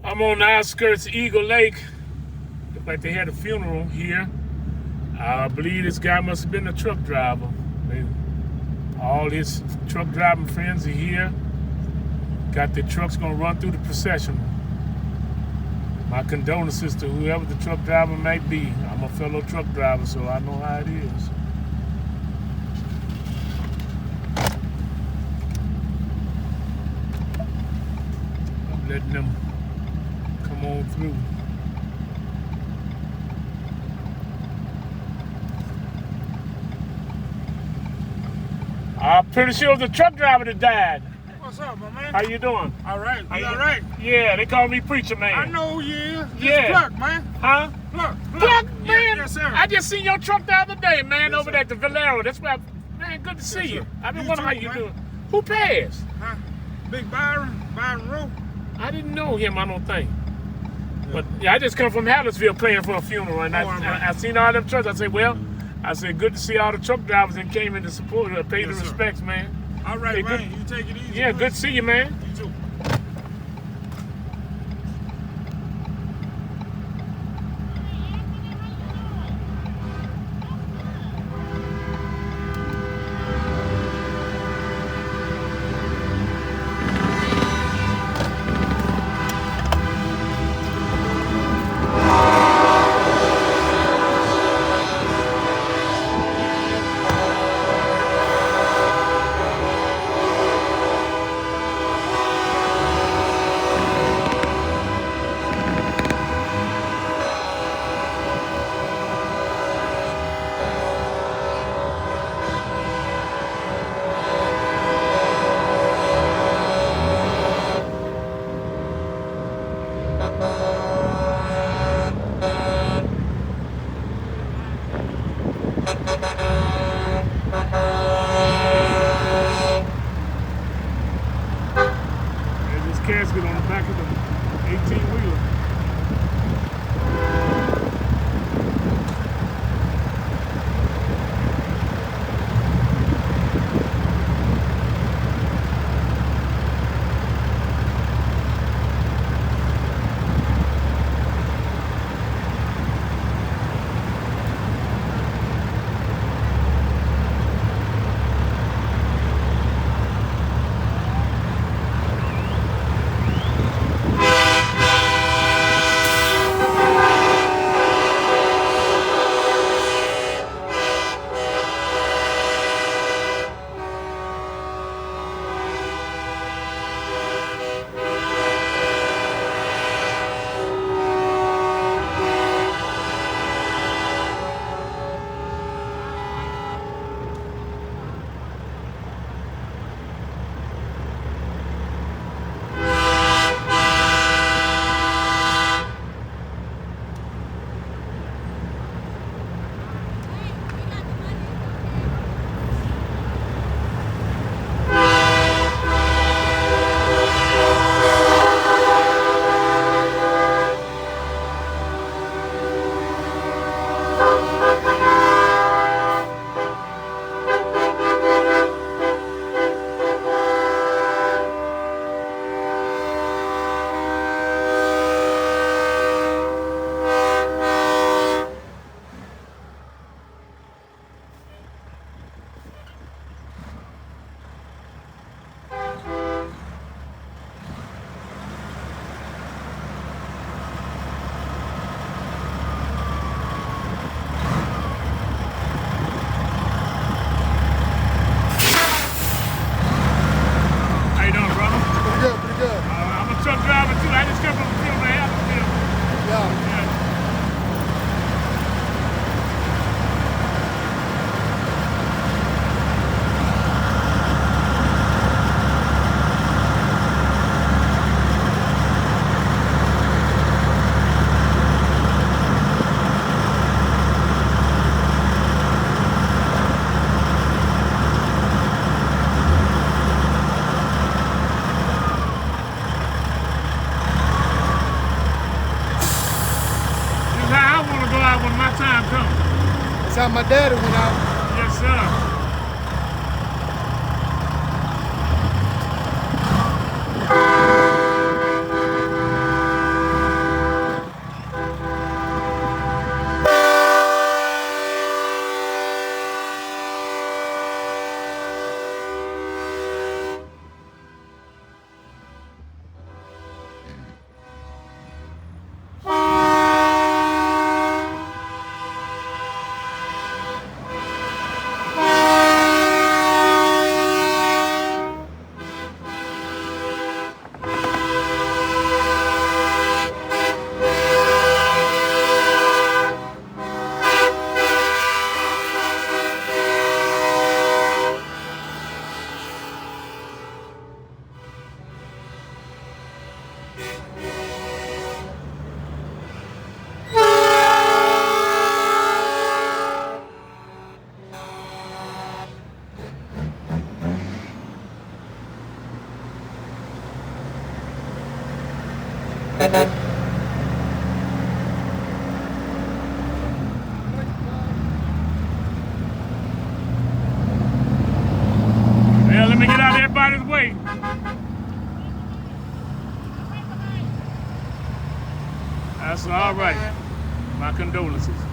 I'm on the outskirts of Eagle Lake. Look like they had a funeral here. I believe this guy must have been a truck driver. All his truck driving friends are here. Got their trucks gonna run through the procession. My condolences to whoever the truck driver might be. I'm a fellow truck driver, so I know how it is. I'm letting them come on through. I'm pretty sure it was the truck driver that died. What's up, my man? How you doing? All right. You all right? Yeah, they call me Preacher Man. I know who you is. Yeah. Pluck, man. Huh? Pluck, Man. Yes, sir. I just seen your truck the other day, man, Yes, over sir. there at the Valero. That's why, man, good to see Yes, you. sir. I've been You wondering how too, you man. doing. Who passed? Huh? Big Byron, Byron Rowe. I didn't know him, I don't think. But yeah, I just come from Hallersville playing for a funeral, and I seen all them trucks. I said, good to see all the truck drivers that came in to support, pay the Yes, sir. respects, man. All right, Hey, man. good. You take it easy. Yeah, man. good to see you, man. You too. There's this casket on the back of the 18-wheeler. Truck driver too. I just come from the field, man. Yeah. When my time comes. That's how my daddy went out. Yes, sir. Well, let me get out of everybody's way. That's all right. My condolences.